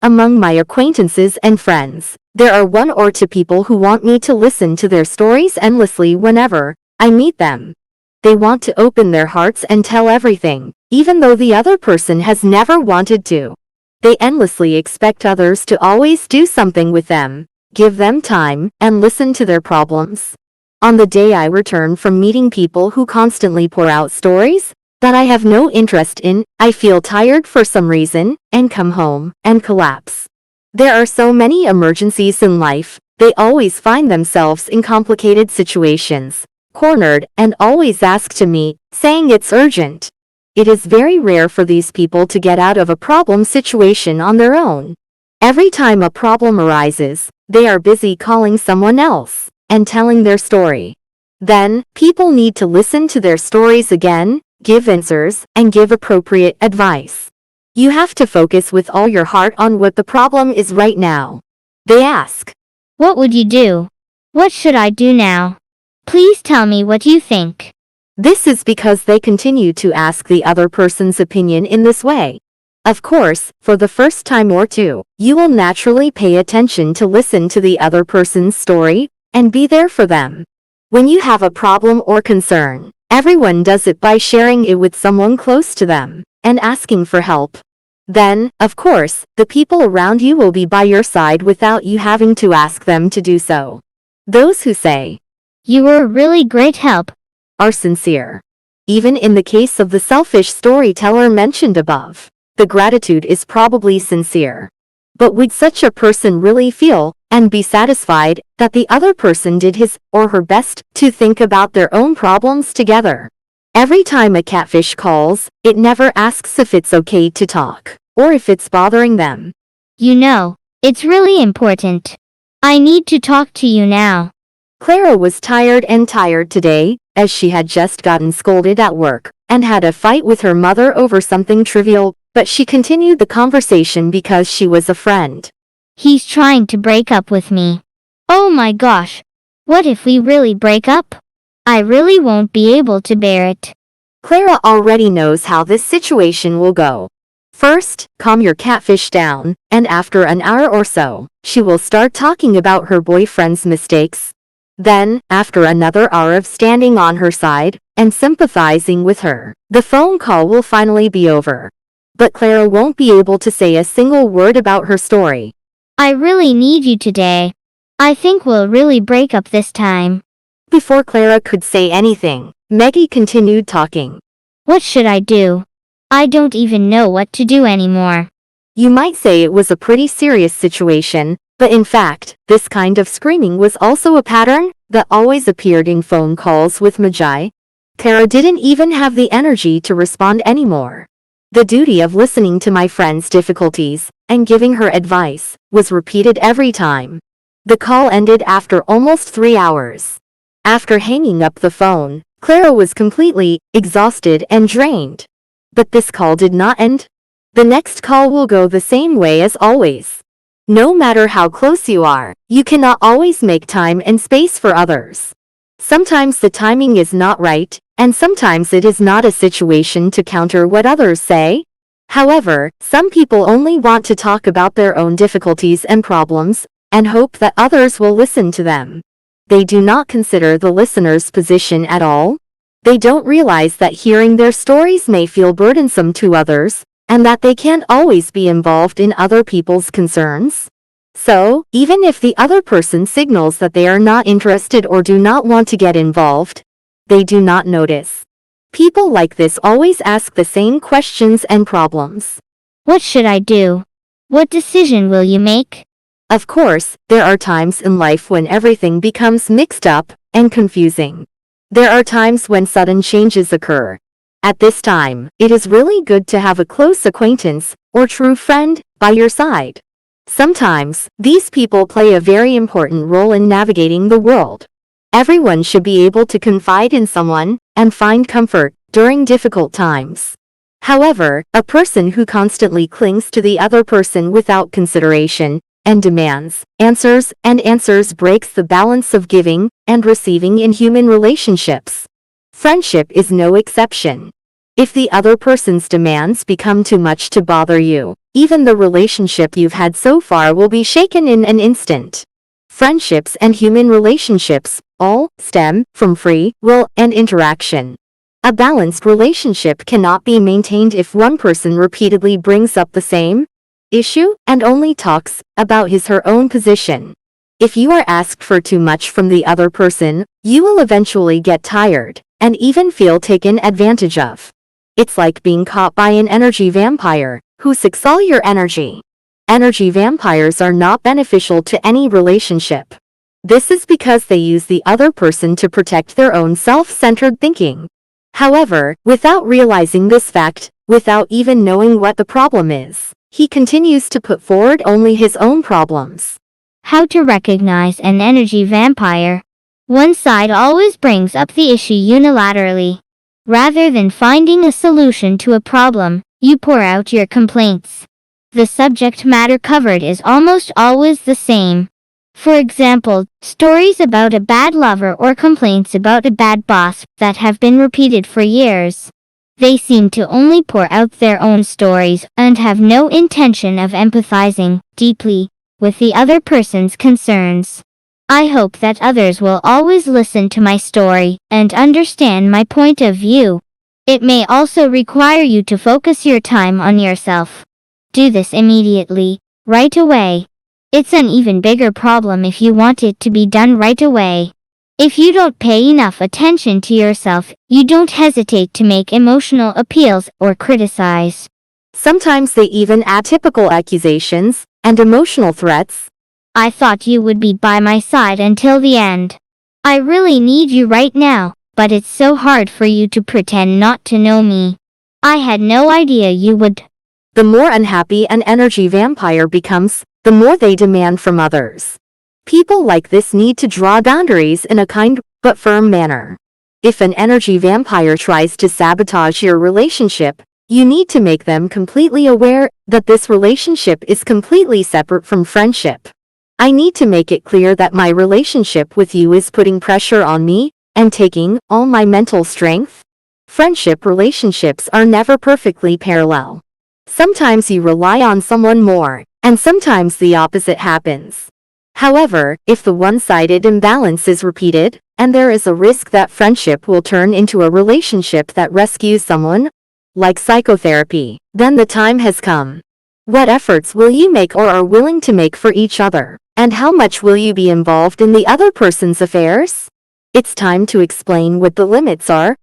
Among my acquaintances and friends, there are one or two people who want me to listen to their stories endlessly whenever I meet them. They want to open their hearts and tell everything, even though the other person has never wanted to. They endlessly expect others to always do something with them, give them time, and listen to their problems. On the day I return from meeting people who constantly pour out stories that I have no interest in, I feel tired for some reason, and come home and collapse. There are so many emergencies in life, they always find themselves in complicated situations, cornered, and always ask to me, saying it's urgent. It is very rare for these people to get out of a problem situation on their own. Every time a problem arises, they are busy calling someone else and telling their story. Then, people need to listen to their stories again, give answers, and give appropriate advice. You have to focus with all your heart on what the problem is right now. They ask, "What would you do? What should I do now? Please tell me what you think." This is because they continue to ask the other person's opinion in this way. Of course, for the first time or two, you will naturally pay attention to listen to the other person's story and be there for them. When you have a problem or concern, everyone does it by sharing it with someone close to them and asking for help. Then, of course, the people around you will be by your side without you having to ask them to do so. Those who say, "You were a really great help," are sincere. Even in the case of the selfish storyteller mentioned above, the gratitude is probably sincere. But would such a person really feel and be satisfied that the other person did his or her best to think about their own problems together? Every time a catfish calls, it never asks if it's okay to talk or if it's bothering them. "You know, it's really important. I need to talk to you now." Clara was tired today, as she had just gotten scolded at work and had a fight with her mother over something trivial, but she continued the conversation because she was a friend. "He's trying to break up with me. Oh my gosh. What if we really break up? I really won't be able to bear it." Clara already knows how this situation will go. First, calm your catfish down, and after an hour or so, she will start talking about her boyfriend's mistakes. Then, after another hour of standing on her side and sympathizing with her, the phone call will finally be over. But Clara won't be able to say a single word about her story. "I really need you today. I think we'll really break up this time." Before Clara could say anything, Maggie continued talking. "What should I do? I don't even know what to do anymore." You might say it was a pretty serious situation, but in fact, this kind of screaming was also a pattern that always appeared in phone calls with Magi. Clara didn't even have the energy to respond anymore. The duty of listening to my friend's difficulties and giving her advice was repeated every time. The call ended after almost 3 hours. After hanging up the phone, Clara was completely exhausted and drained. But this call did not end. The next call will go the same way as always. No matter how close you are, you cannot always make time and space for others. Sometimes the timing is not right, and sometimes it is not a situation to counter what others say. However, some people only want to talk about their own difficulties and problems, and hope that others will listen to them. They do not consider the listener's position at all. They don't realize that hearing their stories may feel burdensome to others, and that they can't always be involved in other people's concerns. So, even if the other person signals that they are not interested or do not want to get involved, they do not notice. People like this always ask the same questions and problems. "What should I do? What decision will you make?" Of course, there are times in life when everything becomes mixed up and confusing. There are times when sudden changes occur. At this time, it is really good to have a close acquaintance or true friend by your side. Sometimes, these people play a very important role in navigating the world. Everyone should be able to confide in someone and find comfort during difficult times. However, a person who constantly clings to the other person without consideration and demands answers breaks the balance of giving and receiving in human relationships. Friendship is no exception. If the other person's demands become too much to bother you, even the relationship you've had so far will be shaken in an instant. Friendships and human relationships all stem from free will and interaction. A balanced relationship cannot be maintained if one person repeatedly brings up the same issue and only talks about his/her own position. If you are asked for too much from the other person, you will eventually get tired and even feel taken advantage of. It's like being caught by an energy vampire who sucks all your energy. Energy vampires are not beneficial to any relationship. This is because they use the other person to protect their own self-centered thinking. However, without realizing this fact, without even knowing what the problem is, he continues to put forward only his own problems. How to recognize an energy vampire. One side always brings up the issue unilaterally. Rather than finding a solution to a problem, you pour out your complaints. The subject matter covered is almost always the same. For example, stories about a bad lover or complaints about a bad boss that have been repeated for years. They seem to only pour out their own stories and have no intention of empathizing deeply with the other person's concerns. I hope that others will always listen to my story and understand my point of view. It may also require you to focus your time on yourself. Do this immediately, right away. It's an even bigger problem if you want it to be done right away. If you don't pay enough attention to yourself, you don't hesitate to make emotional appeals or criticize. Sometimes they even add typical accusations and emotional threats. I thought you would be by my side until the end. I really need you right now, but it's so hard for you to pretend not to know me. I had no idea you would. The more unhappy an energy vampire becomes, the more they demand from others. People like this need to draw boundaries in a kind but firm manner. If an energy vampire tries to sabotage your relationship, you need to make them completely aware that this relationship is completely separate from friendship. I need to make it clear that my relationship with you is putting pressure on me and taking all my mental strength. Friendship relationships are never perfectly parallel. Sometimes you rely on someone more, and sometimes the opposite happens. However, if the one-sided imbalance is repeated, and there is a risk that friendship will turn into a relationship that rescues someone, like psychotherapy, then the time has come. What efforts will you make or are willing to make for each other, and how much will you be involved in the other person's affairs? It's time to explain what the limits are